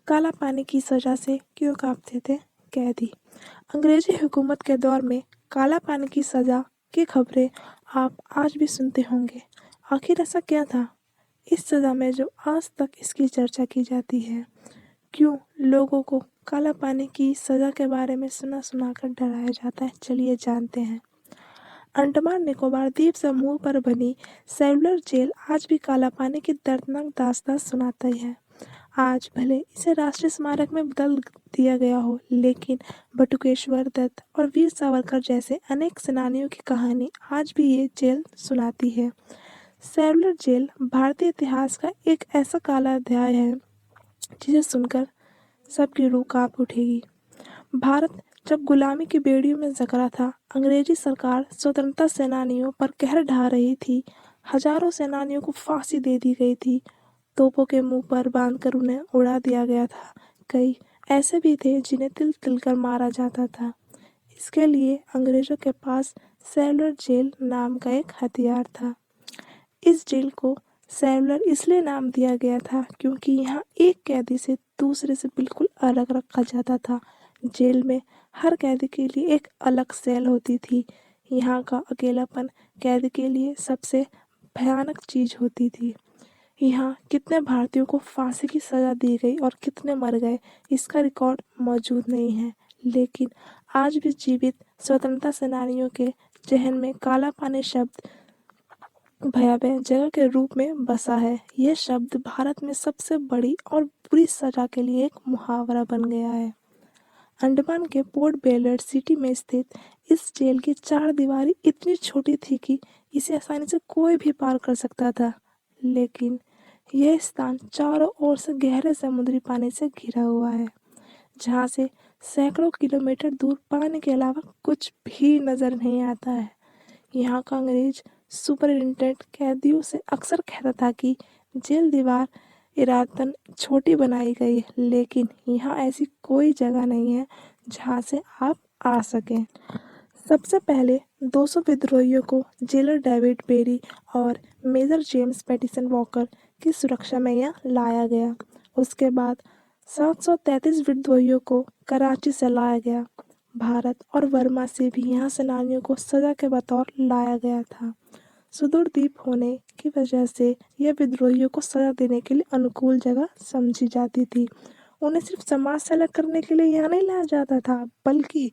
काला पानी की सजा से क्यों कांपते थे कैदी। अंग्रेजी हुकूमत के दौर में काला पानी की सजा की खबरें आप आज भी सुनते होंगे। आखिर ऐसा क्या था इस सजा में जो आज तक इसकी चर्चा की जाती है? क्यों लोगों को काला पानी की सजा के बारे में सुना सुना कर डराया जाता है? चलिए जानते हैं। अंडमान निकोबार द्वीप समूह पर बनी सेलुलर जेल आज भी काला पानी की दर्दनाक दास्तान सुनाती है। आज भले इसे राष्ट्रीय स्मारक में बदल दिया गया हो, लेकिन बटुकेश्वर दत्त और वीर सावरकर जैसे अनेक सेनानियों की कहानी आज भी ये जेल सुनाती है। सेलुलर जेल भारतीय इतिहास का एक ऐसा काला अध्याय है जिसे सुनकर सबकी रूह कांप उठेगी। भारत जब गुलामी की बेड़ियों में जकड़ा था, अंग्रेजी सरकार स्वतंत्रता सेनानियों पर कहर ढा रही थी। हजारों सेनानियों को फांसी दे दी गई थी। तोपों के मुंह पर बांधकर उन्हें उड़ा दिया गया था। कई ऐसे भी थे जिन्हें तिल तिल कर मारा जाता था। इसके लिए अंग्रेजों के पास सेलुलर जेल नाम का एक हथियार था। इस जेल को सेलुलर इसलिए नाम दिया गया था क्योंकि यहाँ एक कैदी से दूसरे से बिल्कुल अलग रखा जाता था। जेल में हर कैदी के लिए एक अलग सेल होती थी। यहाँ का अकेलापन कैदी के लिए सबसे भयानक चीज होती थी। यहाँ कितने भारतीयों को फांसी की सजा दी गई और कितने मर गए, इसका रिकॉर्ड मौजूद नहीं है, लेकिन आज भी जीवित स्वतंत्रता सेनानियों के जहन में काला पानी शब्द भयावह जगह के रूप में बसा है। यह शब्द भारत में सबसे बड़ी और बुरी सजा के लिए एक मुहावरा बन गया है। अंडमान के पोर्ट ब्लेयर सिटी में स्थित इस जेल की चार दीवारी इतनी छोटी थी कि इसे आसानी से कोई भी पार कर सकता था, लेकिन यह स्थान चारों ओर से गहरे समुद्री पानी से घिरा हुआ है, जहाँ से सैकड़ों किलोमीटर दूर पानी के अलावा कुछ भी नजर नहीं आता है। यहाँ का अंग्रेज सुपरिटेंडेंट कैदियों से अक्सर कहता था कि जेल दीवार इरादतन छोटी बनाई गई है, लेकिन यहाँ ऐसी कोई जगह नहीं है जहाँ से आप आ सकें। सबसे पहले 200 विद्रोहियों को जेलर डेविड बेरी और मेजर जेम्स पैटिसन वॉकर की सुरक्षा में यहाँ लाया गया। उसके बाद 733 विद्रोहियों को कराची से लाया गया। भारत और बर्मा से भी यहाँ सेनानियों को सजा के बतौर लाया गया था। सुदूर द्वीप होने की वजह से यह विद्रोहियों को सजा देने के लिए अनुकूल जगह समझी जाती थी। उन्हें सिर्फ समाज से अलग करने के लिए यहाँ नहीं लाया जाता था, बल्कि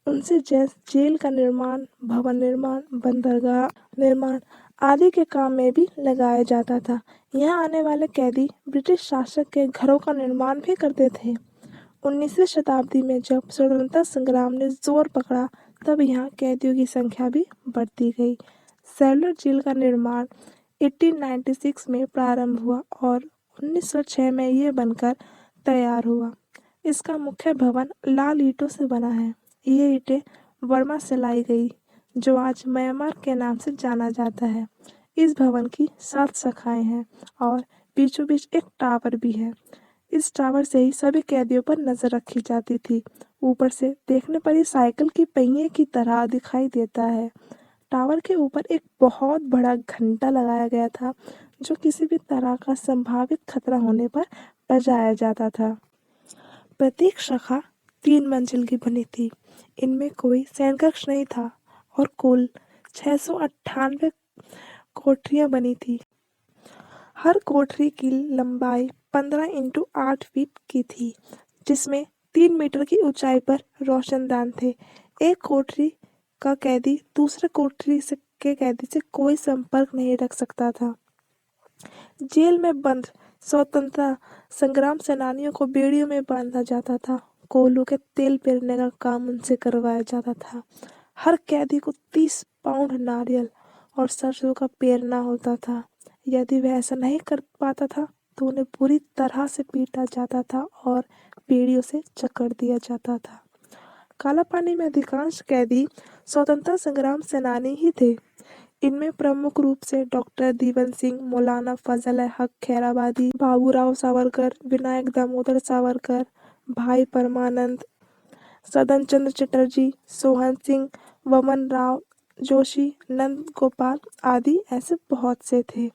उनसे जेल का निर्माण, भवन निर्माण, बंदरगाह निर्माण आदि के काम में भी लगाया जाता था। यहाँ आने वाले कैदी ब्रिटिश शासक के घरों का निर्माण भी करते थे। 19वीं शताब्दी में जब स्वतंत्रता संग्राम ने जोर पकड़ा, तब यहाँ कैदियों की संख्या भी बढ़ती गई। सेलुलर जेल का निर्माण 1896 में प्रारंभ हुआ और 1906 में यह बनकर तैयार हुआ। इसका मुख्य भवन लाल ईंटों से बना है। ये ईंटें बर्मा से लाई गई, जो आज म्यांमार के नाम से जाना जाता है। इस भवन की 7 शाखाएं हैं और बीचों बीच एक टावर भी है। इस टावर से ही सभी कैदियों पर नजर रखी जाती थी। ऊपर से देखने पर ये साइकिल की पहिए की तरह दिखाई देता है। टावर के ऊपर एक बहुत बड़ा घंटा लगाया गया था, जो किसी भी तरह का संभावित खतरा होने पर बजाया जाता था। प्रत्येक शाखा 3 मंजिल की बनी थी। इनमें कोई शयनकक्ष नहीं था और कुल 698 कोठरियां बनी थी। हर कोठरी की लंबाई 15 इंटू 8 फीट की थी, जिसमें 3 मीटर की ऊंचाई पर रोशनदान थे। एक कोठरी का कैदी दूसरे कोठरी के कैदी से कोई संपर्क नहीं रख सकता था। जेल में बंद स्वतंत्रता संग्राम सेनानियों को बेड़ियों में बांधा जाता था। कोयलों के तेल पेरने का काम उनसे करवाया जाता था। हर कैदी को 30 पाउंड नारियल और सरसों का पेरना होता था। यदि वह ऐसा नहीं कर पाता था तो उन्हें बुरी तरह से पीटा जाता था और बेड़ियों से जकड़ दिया जाता था। काला पानी में अधिकांश कैदी स्वतंत्रता संग्राम सेनानी ही थे। इनमें प्रमुख रूप से डॉक्टर दीवन सिंह, मौलाना फजल हक खैराबादी, बाबूराव सावरकर, विनायक दामोदर सावरकर, भाई परमानंद, सदन चंद्र चटर्जी, सोहन सिंह, वमन राव जोशी, नंद गोपाल आदि ऐसे बहुत से थे।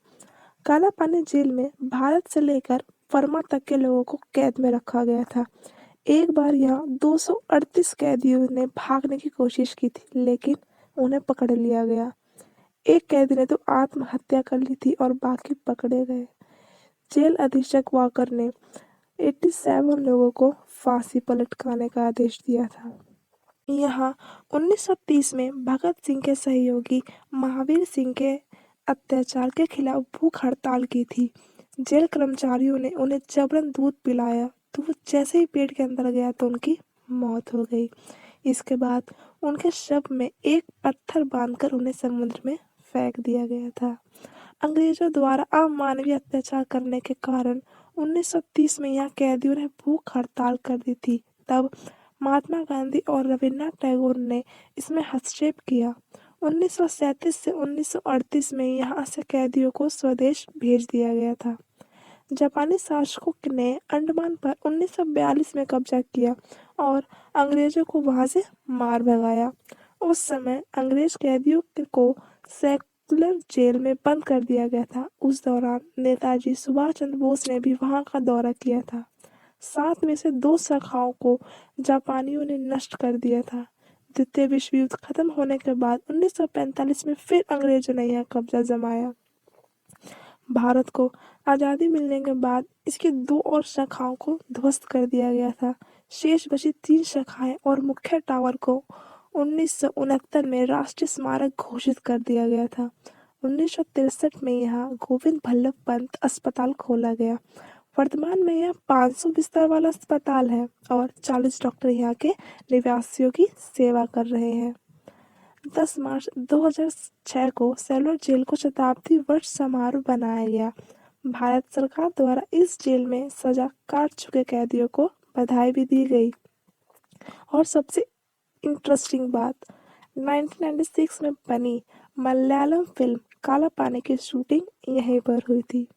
काला पानी जेल में भारत से लेकर फर्मा तक के लोगों को कैद में रखा गया था। एक बार यहाँ 238 कैदियों ने भागने की कोशिश की थी, लेकिन उन्हें पकड़ लिया गया। एक कैदी ने तो आत्महत्या कर ली थी और बाकी पकड़े गए। जेल अधीक्षक वॉकर ने 87 लोगों को फांसी पर लटकाने का आदेश दिया था। यहाँ 1930 में भगत सिंह के सहयोगी महावीर सिंह के अत्याचार के खिलाफ भूख हड़ताल की थी। जेल कर्मचारियों ने उन्हें जबरन दूध पिलाया। दूध जैसे ही पेट के अंदर गया तो उनकी मौत हो गई। इसके बाद उनके शव में एक पत्थर बांधकर उन्हें समुद्र में फेंक दिया गया था। अंग्रेजों द्वारा अमानवीय अत्याचार करने के कारण 1930 में यहाँ कैदियों ने भूख हड़ताल कर दी थी। तब महात्मा गांधी और रविन्द्रनाथ टैगोर ने इसमें हस्तक्षेप किया। 1937 से 1938 में यहाँ से कैदियों को स्वदेश भेज दिया गया था। जापानी शासकों ने अंडमान पर 1942 में कब्जा किया और अंग्रेजों को वहां से मार भगाया। उस समय अंग्रेज कैदियों को सेकुलर जेल में बंद कर दिया गया था। उस दौरान नेताजी सुभाष चंद्र बोस ने भी वहां का दौरा किया था। 7 में से 2 शाखाओं को जापानियों ने नष्ट कर दिया था। द्वितीय विश्व युद्ध खत्म होने के बाद 1945 में फिर अंग्रेजों ने यहाँ कब्जा जमाया। भारत को आज़ादी मिलने के बाद इसकी 2 और शाखाओं को ध्वस्त कर दिया गया था। शेष बची 3 शाखाएं और मुख्य टावर को 1969 में राष्ट्रीय स्मारक घोषित कर दिया गया था। 1963 में यहाँ गोविंद बल्लभ पंत अस्पताल खोला गया। वर्तमान में यह 500 बिस्तर वाला अस्पताल है और 40 डॉक्टर यहाँ के निवासियों की सेवा कर रहे हैं। 10 मार्च 2006 को सेलुलर जेल को शताब्दी वर्ष समारोह बनाया गया। भारत सरकार द्वारा इस जेल में सजा काट चुके कैदियों को बधाई भी दी गई। और सबसे इंटरेस्टिंग बात, 1996 में बनी मलयालम फिल्म काला पानी की शूटिंग यहीं पर हुई थी।